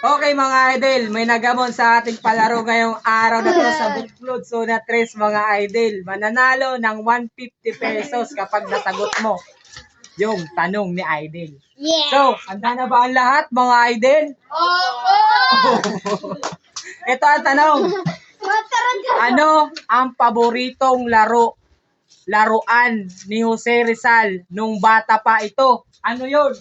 Okay mga idol, may nagamon sa ating palaro ngayong araw na to sa Buklod Zona 3 mga idol. Mananalo ng 150 pesos kapag nasagot mo yung tanong ni idol. Yeah. So, handa na ba ang lahat mga idol? Opo! Ito ang tanong. Ano ang paboritong laruan ni Jose Rizal nung bata pa ito? Ano yun?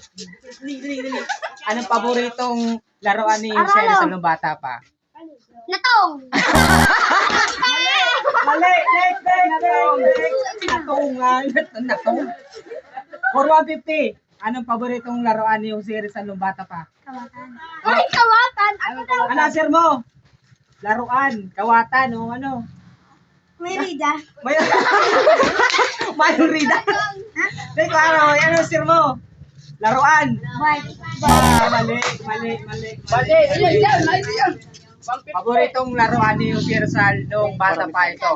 Anong paboritong laruan ni Jose Rizal nung bata pa? Natong! Mali! Next! Natungan! Natong! For 150, anong paboritong laruan ni Jose Rizal nung bata pa? Kawatan. Ay, kawatan! Ano daw? Ano answer mo? Laruan, kawatan, o ano? May rida. May Rida. Teko, ano answer mo? Laruan. White. Mali. Paboritong laruan ni Jose Rizal nung bata pa ito.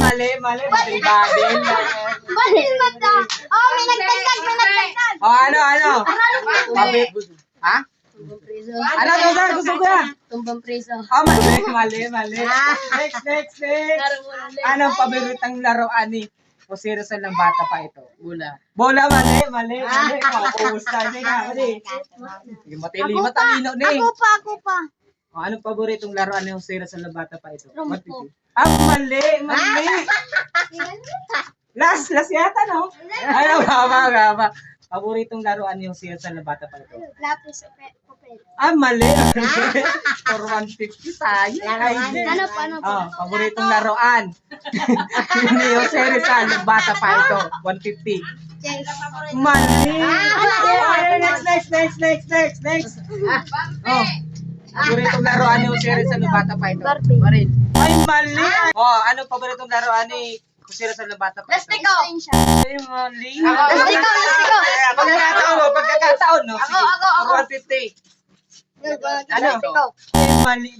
Mali. Badil. Bakit ba ito? Oh, may nagtagtag! O, ano? Ha? Ano, gusto ko yan. Tumbang preso. Mali. Next. Anong paboritong laruan ni Jose Rizal ng bata pa ito? Bola, mali. Kumusta? Mali. Matalino ni. Ako pa. Anong paboritong laruan ni Jose Rizal ng bata pa ito? Rumpo. Mali. Last yata, no? Ano, gaba. Paboritong laruan ni Jose Rizal ng bata pa ito? Lapis papel. Mali. For 150 tayo. Ano pa? Paboritong laruan ni Jose Rizal ng bata pa ito? 150. Chase. Mali. Next. Paboritong laruan ni Jose Rizal ng bata pa ito? Barbie. Ay, mali. Anong paboritong laruan ni Jose Rizal ng bata pa ito? Plastiko. Ay, mali. Plastiko. Pagkakataon, no? Sige. Ako. 150. Ano? Plastiko. Ay, mali.